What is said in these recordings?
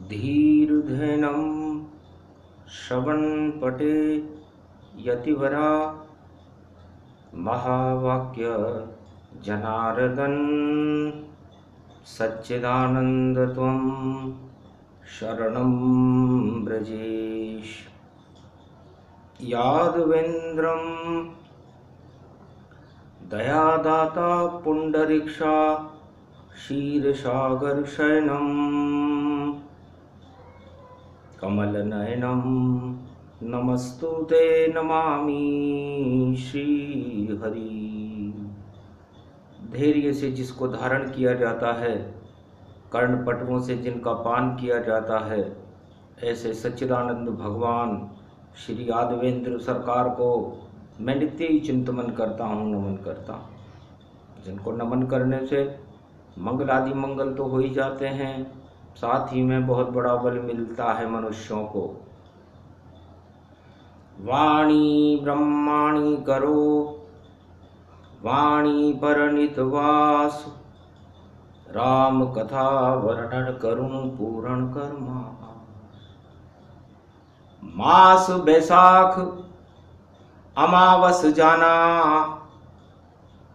धीर्धेनं श्रवणपटे यतिवरा महावाक्य जनार्दन सच्चिदानंदत्वं शरणं ब्रजेश। यादवेन्द्रं दयादाता पुंडरीक्षा क्षीरसागरशयनं कमलनयनं नमस्तुते नमामि श्रीहरि। धैर्य से जिसको धारण किया जाता है, कर्णपटवों से जिनका पान किया जाता है, ऐसे सच्चिदानंद भगवान श्री यादवेंद्र सरकार को मैं नित्य ही चिंतन करता हूँ, नमन करता हूँ। जिनको नमन करने से मंगल आदि मंगल तो हो ही जाते हैं, साथ ही में बहुत बड़ा बल मिलता है मनुष्यों को। वाणी ब्रह्माणी करो वाणी पर नितवास, राम कथा वर्णन करूं पूर्ण कर्मा। मास बैसाख अमावस जाना,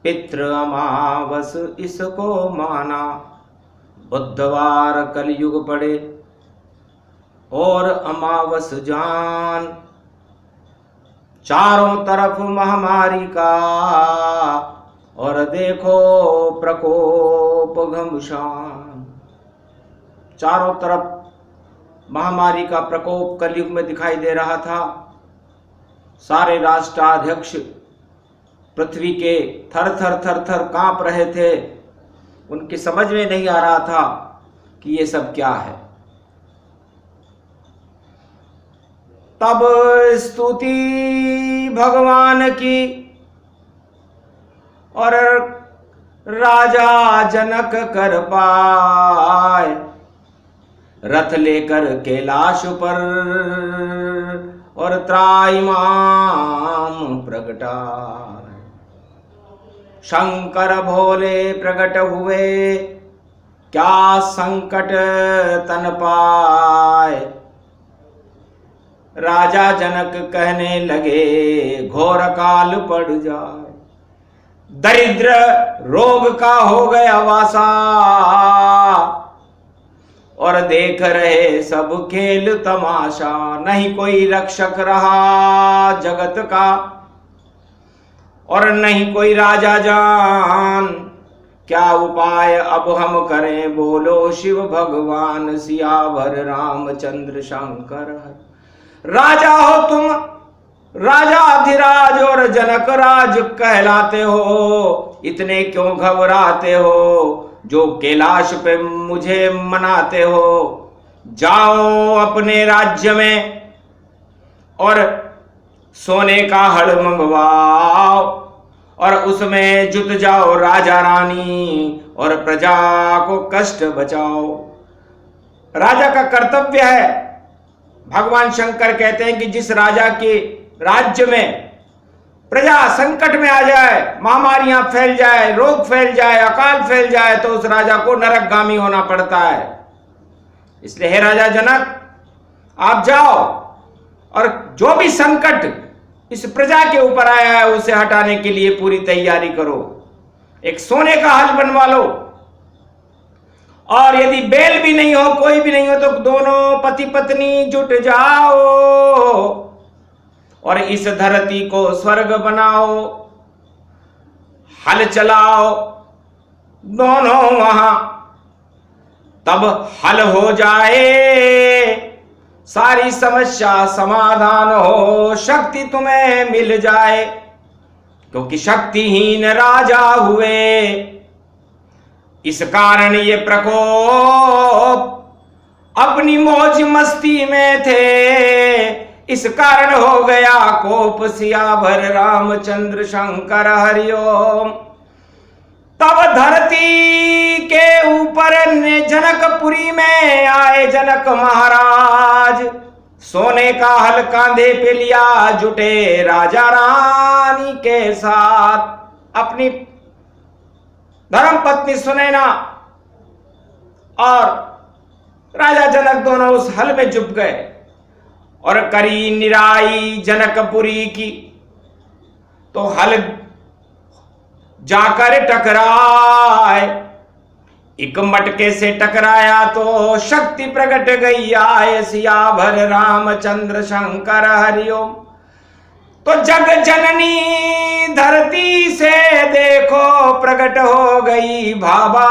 पितृ अमावस इसको माना। बुधवार कलयुग पड़े और अमावस जान, चारों तरफ महामारी का और देखो प्रकोप घमसान। चारों तरफ महामारी का प्रकोप कलयुग में दिखाई दे रहा था। सारे राष्ट्राध्यक्ष पृथ्वी के थर थर कांप रहे थे। उनकी समझ में नहीं आ रहा था कि ये सब क्या है। तब स्तुति भगवान की और राजा जनक कर पाए, रथ लेकर कैलाश पर और त्राहिमाम प्रगटाए। शंकर भोले प्रकट हुए, क्या संकट तन पाए। राजा जनक कहने लगे घोर काल पड़ जाए। दरिद्र रोग का हो गया वासा, और देख रहे सब खेल तमाशा। नहीं कोई रक्षक रहा जगत का, और नहीं कोई राजा जान। क्या उपाय अब हम करें, बोलो शिव भगवान। सियावर रामचंद्र शंकर। राजा हो तुम, राजा अधिराज और जनक राज कहलाते हो। इतने क्यों घबराते हो, जो कैलाश पे मुझे मनाते हो। जाओ अपने राज्य में और सोने का हड़ मंगवाओ, और उसमें जुट जाओ राजा रानी, और प्रजा को कष्ट बचाओ। राजा का कर्तव्य है। भगवान शंकर कहते हैं कि जिस राजा के राज्य में प्रजा संकट में आ जाए, महामारियां फैल जाए, रोग फैल जाए, अकाल फैल जाए, तो उस राजा को नरकगामी होना पड़ता है। इसलिए हे राजा जनक, आप जाओ और जो भी संकट इस प्रजा के ऊपर आया है उसे हटाने के लिए पूरी तैयारी करो। एक सोने का हल बनवा लो, और यदि बैल भी नहीं हो, कोई भी नहीं हो, तो दोनों पति पत्नी जुट जाओ और इस धरती को स्वर्ग बनाओ। हल चलाओ दोनों वहां, तब हल हो जाए, सारी समस्या समाधान हो, शक्ति तुम्हें मिल जाए। क्योंकि शक्तिहीन राजा हुए, इस कारण ये प्रकोप अपनी मौज मस्ती में थे। इस कारण हो गया कोप, सियावर रामचंद्र शंकर हरिओम। तब धरती के ऊपर जनकपुरी में आए जनक महाराज। सोने का हल कांधे पे लिया, जुटे राजा रानी के साथ। अपनी धर्म पत्नी सुनैना और राजा जनक दोनों उस हल में जुट गए और करी निराई जनकपुरी की। तो हल जाकर टकराए, एक मटके से टकराया तो शक्ति प्रकट गई आए, सियावर रामचंद्र शंकर हरिओम। तो जग जननी धरती से देखो प्रकट हो गई भाभा,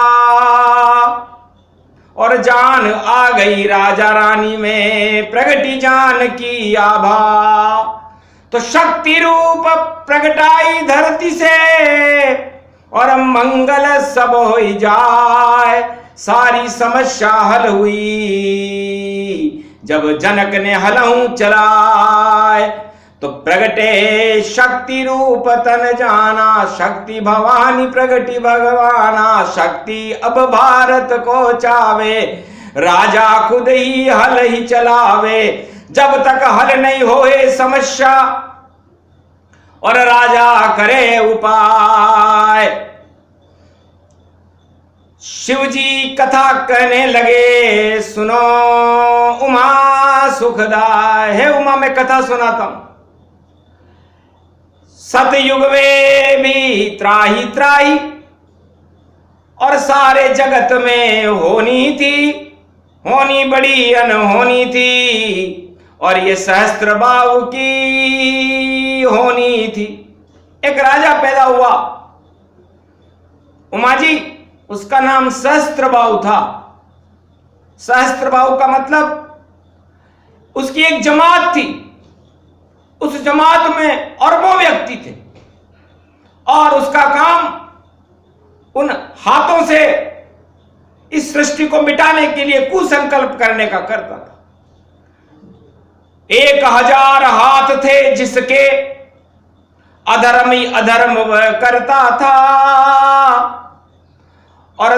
और जान आ गई राजा रानी में प्रगटी जान की आभा। तो शक्ति रूप प्रगटाई धरती से और मंगल सब हो जाए, सारी समस्या हल हुई जब जनक ने हलहू चलाए। तो प्रगटे शक्ति रूप तन जाना, शक्ति भवानी प्रगटी भगवाना, शक्ति अब भारत को चावे, राजा खुद ही हल ही चलावे। जब तक हल नहीं होए समस्या और राजा करे उपाय। शिव जी कथा कहने लगे, सुनो उमा सुखदाय। हे उमा, मैं कथा सुनाता हूं। सतयुग में भी त्राही त्राही और सारे जगत में होनी थी, होनी बड़ी अनहोनी थी, और ये सहस्त्रबाहु की होनी थी। एक राजा पैदा हुआ उमा जी, उसका नाम सहस्त्रबाहु था। सहस्त्रबाहु का मतलब उसकी एक जमात थी, उस जमात में अरबों व्यक्ति थे, और उसका काम उन हाथों से इस सृष्टि को मिटाने के लिए कुसंकल्प करने का करता था। 1000 हाथ थे जिसके, अधर्म ही अधर्म वह करता था, और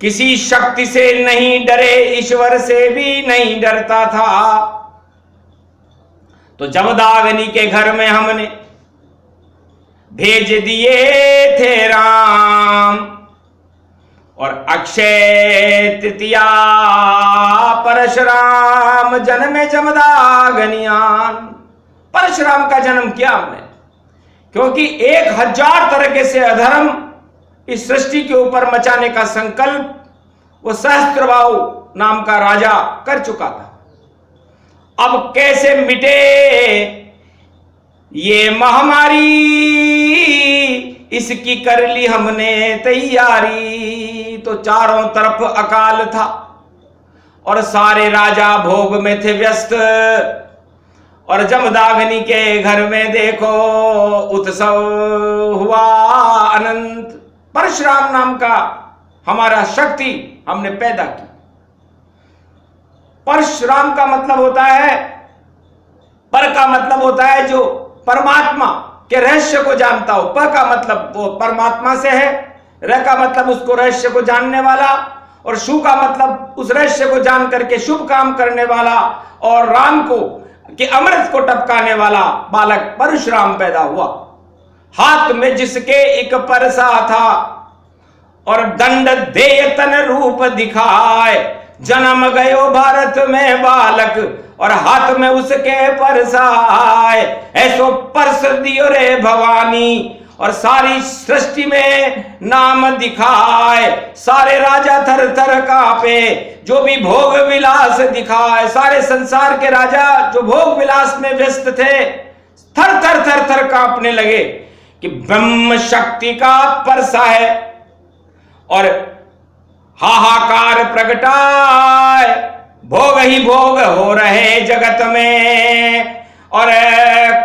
किसी शक्ति से नहीं डरे, ईश्वर से भी नहीं डरता था। तो जमदाग्नि के घर में हमने भेज दिए थे राम, और अक्षय तृतीया परशुराम जन्मे जमदाग्नियान। परशुराम का जन्म किया हमने, क्योंकि 1000 तरह से अधर्म इस सृष्टि के ऊपर मचाने का संकल्प वो सहस्त्रबाहु नाम का राजा कर चुका था। अब कैसे मिटे ये महामारी, इसकी कर ली हमने तैयारी। तो चारों तरफ अकाल था और सारे राजा भोग में थे व्यस्त, और जमदाग्नि के घर में देखो उत्सव हुआ अनंत। परशुराम नाम का हमारा शक्ति हमने पैदा की। परशुराम का मतलब होता है, पर का मतलब होता है जो परमात्मा के रहस्य को जानता हो। प का मतलब वो परमात्मा से है, र का मतलब उसको रहस्य को जानने वाला, और शु का मतलब उस रहस्य को जान करके शुभ काम करने वाला, और राम को कि अमृत को टपकाने वाला बालक परशुराम पैदा हुआ। हाथ में जिसके एक परसा था, और दंड दे तन रूप दिखाए, जन्म गयो भारत में बालक, और हाथ में उसके परसाए। ऐसो परस दियो रे भवानी, और सारी सृष्टि में नाम दिखाए। सारे राजा थर थर कांपे, जो भी भोग विलास दिखाए। सारे संसार के राजा जो भोग विलास में व्यस्त थे, थर थर थर थर कांपने लगे कि ब्रह्म शक्ति का परसा है, और हाहाकार प्रगटाए। भोग ही भोग हो रहे जगत में, और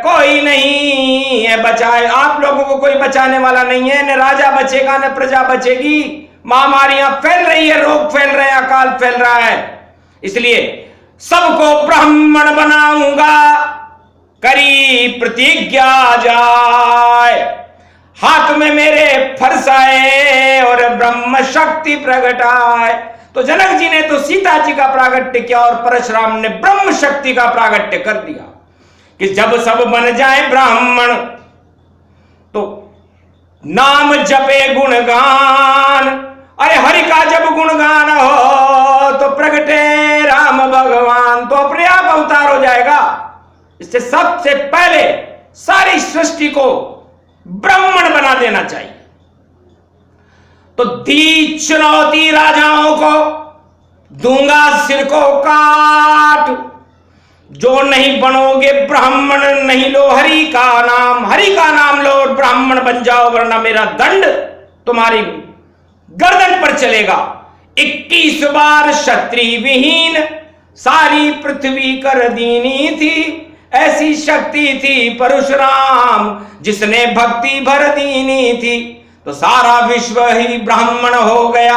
कोई नहीं है बचाए। आप लोगों को कोई बचाने वाला नहीं है, न राजा बचेगा न प्रजा बचेगी। महामारियां फैल रही है, रोग फैल रहे हैं, अकाल फैल रहा है। इसलिए सबको ब्राह्मण बनाऊंगा, करी प्रतिज्ञा जाए। हाथ में मेरे फरसाए और ब्रह्म शक्ति प्रगटाए। तो जनक जी ने तो सीता जी का प्रागट्य किया, और परशुराम ने ब्रह्म शक्ति का प्रागट्य कर दिया कि जब सब बन जाए ब्राह्मण, तो नाम जपे गुणगान। अरे हरि का जब गुणगान हो तो प्रगटे इससे सबसे पहले सारी सृष्टि को ब्राह्मण बना देना चाहिए। तो दी चुनौती राजाओं को, दूंगा सिर को काट, जो नहीं बनोगे ब्राह्मण नहीं लो हरि का नाम लो और ब्राह्मण बन जाओ, वरना मेरा दंड तुम्हारी गर्दन पर चलेगा। 21 बार क्षत्रिय विहीन सारी पृथ्वी कर दीनी थी, ऐसी शक्ति थी परशुराम जिसने भक्ति भर दीनी थी। तो सारा विश्व ही ब्राह्मण हो गया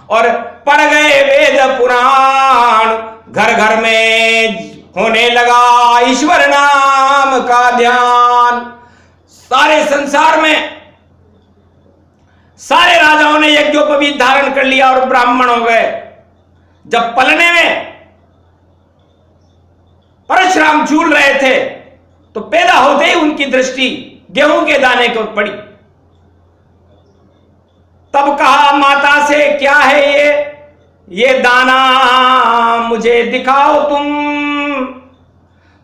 और पढ़ गए वेद पुराण, घर घर में होने लगा ईश्वर नाम का ध्यान। सारे संसार में सारे राजाओं ने यज्ञोपवीत धारण कर लिया और ब्राह्मण हो गए। जब पलने में परशुराम झूल रहे थे तो पैदा होते ही उनकी दृष्टि गेहूं के दाने को पड़ी। तब कहा माता से, क्या है ये दाना मुझे दिखाओ तुम।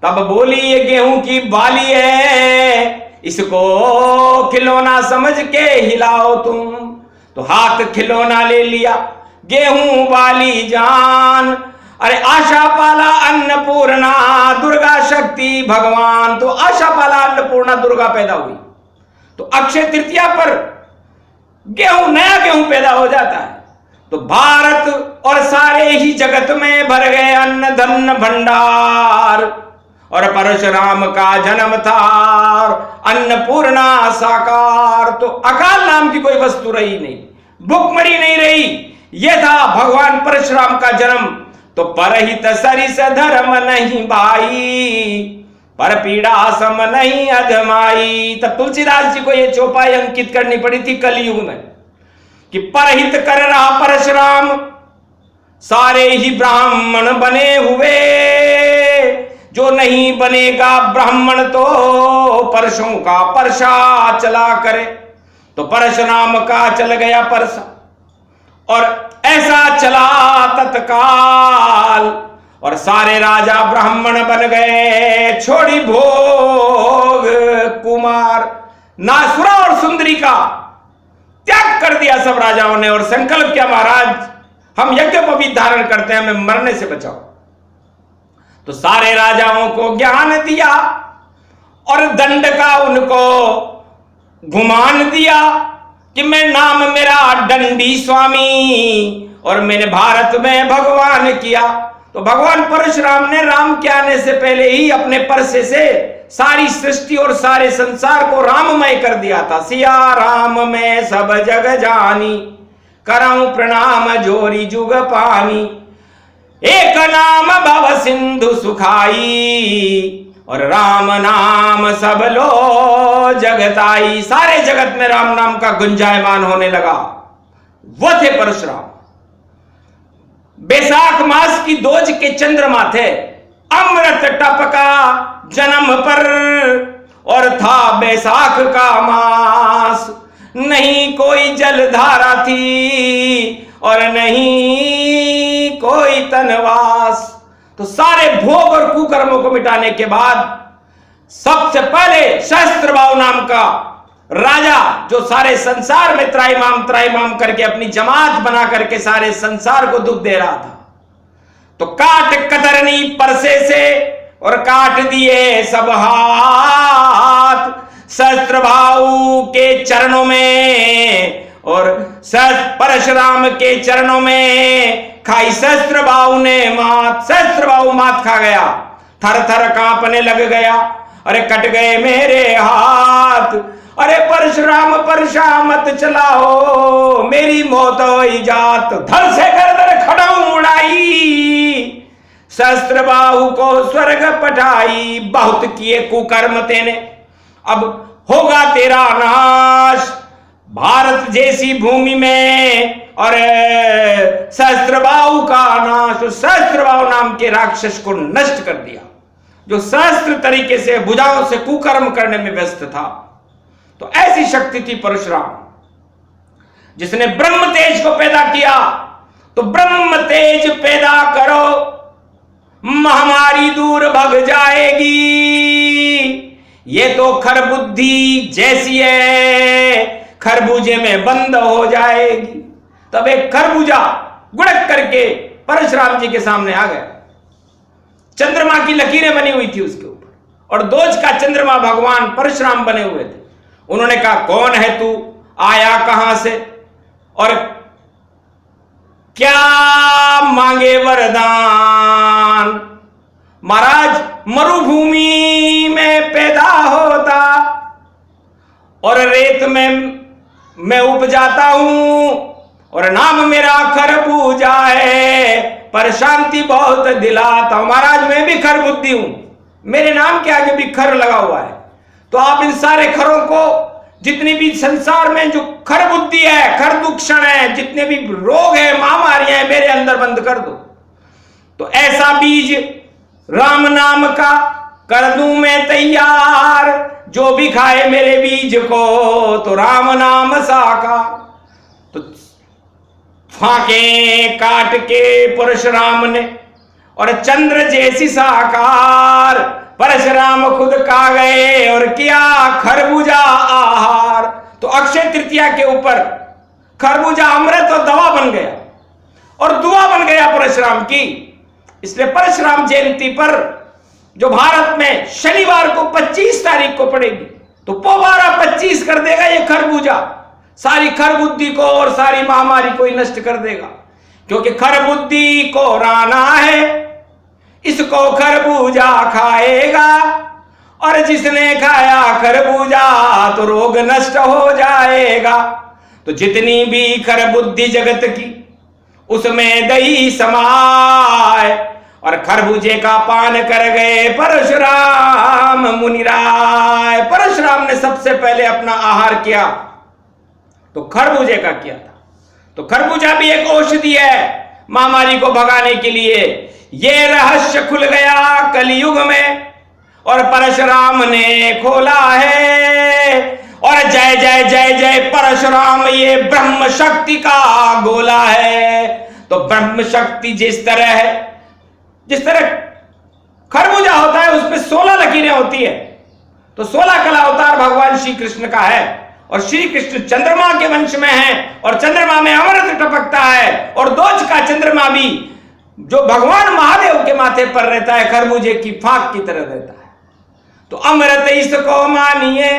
तब बोली, ये गेहूं की बाली है, इसको खिलौना समझ के हिलाओ तुम। तो हाथ खिलौना ले लिया, गेहूं वाली जान, अरे आशा पाला अन्नपूर्णा दुर्गा शक्ति भगवान। तो आशा पाला अन्नपूर्णा दुर्गा पैदा हुई। तो अक्षय तृतीया पर गेहूं, नया गेहूं पैदा हो जाता है। तो भारत और सारे ही जगत में भर गए अन्न धन भंडार। और परशुराम का जन्म था, अन्नपूर्णा साकार। तो अकाल नाम की कोई वस्तु रही नहीं, भुखमरी नहीं रही। यह था भगवान परशुराम का जन्म। तो परहित सरिस धर्म नहीं भाई, पर पीड़ा सम नहीं अधमाई। तब तुलसीदास जी को यह चौपाई अंकित करनी पड़ी थी कलयुग में कि परहित कर रहा परशुराम, सारे ही ब्राह्मण बने हुए। जो नहीं बनेगा ब्राह्मण तो परसों का परसा चला करे। तो परशुराम का चल गया परसा और ऐसा चला तत्काल, और सारे राजा ब्राह्मण बन गए। छोड़ी भोग कुमार, नासुरा और सुंदरी का त्याग कर दिया सब राजाओं ने और संकल्प किया, महाराज हम यज्ञोपवीत धारण करते हैं, हमें मरने से बचाओ। तो सारे राजाओं को ज्ञान दिया और दंड का उनको गुमान दिया कि मैं नाम मेरा दंडी स्वामी और मैंने भारत में भगवान किया। तो भगवान परशुराम ने राम के आने से पहले ही अपने परसे से सारी सृष्टि और सारे संसार को राममय कर दिया था। सिया राम में सब जग जानी, करऊं प्रणाम जोरी जुग पानी। एक नाम भव सिंधु सुखाई, और राम नाम सब लो जगताई। सारे जगत में राम नाम का गुंजायमान होने लगा। वो थे परशुराम। बैसाख मास की दोज के चंद्रमा थे, अमृत टपका जन्म पर, और था बैसाख का मास। नहीं कोई जलधारा थी और नहीं कोई तनवास। तो सारे भोग और कुकर्मों को मिटाने के बाद सबसे पहले सहस्त्रबाहु नाम का राजा, जो सारे संसार में त्राईमाम करके अपनी जमात बना करके सारे संसार को दुख दे रहा था, तो काट कतरनी परसे से और काट दिए सब हाथ सहस्त्रबाहु के चरणों में। और परशुराम के चरणों में खाई सहस्त्रबाहु ने मात। सहस्त्रबाहु मात खा गया, थर थर कांपने लग गया। अरे कट गए मेरे हाथ, अरे परशुराम परशा मत चलाओ, मेरी मौत हो जात। धड़ से गर्दन खड़ाऊं उड़ाई, सहस्त्रबाहु को स्वर्ग पठाई। बहुत किए कुकर्म तेने, अब होगा तेरा नाश। भारत जैसी भूमि में और सहस्त्रबाहु का नाश। सहस्त्रबाहु नाम के राक्षस को नष्ट कर दिया, जो सहस्त्र तरीके से भुजाओं से कुकर्म करने में व्यस्त था। तो ऐसी शक्ति थी परशुराम, जिसने ब्रह्म तेज को पैदा किया। तो ब्रह्म तेज पैदा करो, महामारी दूर भग जाएगी। ये तो खरबुद्धि जैसी है, खरबूजे में बंद हो जाएगी। तब एक खरबूजा गुड़क करके परशुराम जी के सामने आ गया। चंद्रमा की लकीरें बनी हुई थी उसके ऊपर, और दोज का चंद्रमा भगवान परशुराम बने हुए थे। उन्होंने कहा, कौन है तू, आया कहां से, और क्या मांगे वरदान। महाराज, मरुभूमि में पैदा होता और रेत में मैं उपजाता हूं, और नाम मेरा खरबूजा है, पर शांति बहुत दिलाता हूं। महाराज, मैं भी खरबुद्धि हूं, मेरे नाम के आगे भी खर लगा हुआ है। तो आप इन सारे खरों को, जितनी भी संसार में जो खरबुद्धि है, खर दुक्षण है, जितने भी रोग है, महामारियां हैं, मेरे अंदर बंद कर दो। तो ऐसा बीज राम नाम का कर दूं मैं तैयार, जो भी खाए मेरे बीज को तो राम नाम साकार। तो फाके काट के परशुराम ने, और चंद्र जैसी साकार परशुराम खुद खा गए और किया खरबूजा आहार। तो अक्षय तृतीया के ऊपर खरबूजा अमृत और दवा बन गया, और दुआ बन गया परशुराम की। इसलिए परशुराम जयंती पर, जो भारत में शनिवार को 25 तारीख को पड़ेगी, तो पोबारा 25 कर देगा ये खरबूजा, सारी खरबुद्धि को और सारी महामारी को ही नष्ट कर देगा। क्योंकि खरबुद्धि को राना है, इसको खरबूजा खाएगा, और जिसने खाया खरबूजा तो रोग नष्ट हो जाएगा। तो जितनी भी खरबुद्धि जगत की, उसमें दही समाए, और खरबूजे का पान कर गए परशुराम मुनिराय। परशुराम ने सबसे पहले अपना आहार किया तो खरबूजे का किया था। तो खरबूजा भी एक औषधि है महामारी को भगाने के लिए। ये रहस्य खुल गया कलयुग में, और परशुराम ने खोला है। और जय जय जय जय परशुराम, ये ब्रह्म शक्ति का गोला है। तो ब्रह्म शक्ति जिस तरह खरबूजा होता है, उसमें 16 लकीरें होती है, तो 16 कला अवतार भगवान श्री कृष्ण का है। और श्री कृष्ण चंद्रमा के वंश में है, और चंद्रमा में अमृत टपकता है, और दोज का चंद्रमा भी जो भगवान महादेव के माथे पर रहता है, खरबूजे की फाक की तरह रहता है। तो अमृत इसको मानिए,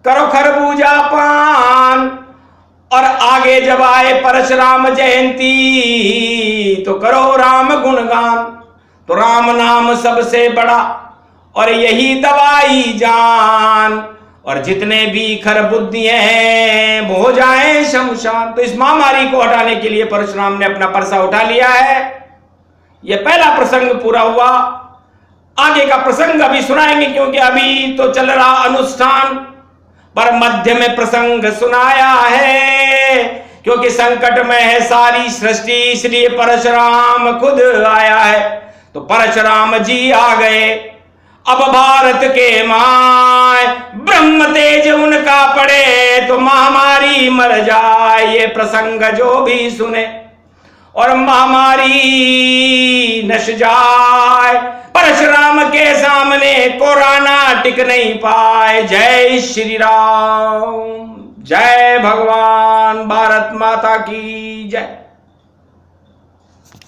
करो खरबूजा पान। और आगे जब आए परशुराम जयंती, तो करो राम गुणगान। तो राम नाम सबसे बड़ा, और यही दवाई जान। और जितने भी खरबुद्धि हैं वो हो जाए शमशान। तो इस महामारी को हटाने के लिए परशुराम ने अपना परसा उठा लिया है। यह पहला प्रसंग पूरा हुआ। आगे का प्रसंग अभी सुनाएंगे, क्योंकि अभी तो चल रहा अनुष्ठान, पर मध्य में प्रसंग सुनाया है। क्योंकि संकट में है सारी सृष्टि, इसलिए परशुराम खुद आया है। तो परशुराम जी आ गए अब भारत के माय, ब्रह्म तेज उनका पड़े तो महामारी मर जाए। ये प्रसंग जो भी सुने और महामारी नश जाए। परशुराम के सामने कोरोना टिक नहीं पाए। जय श्री राम, जय भगवान, भारत माता की जय।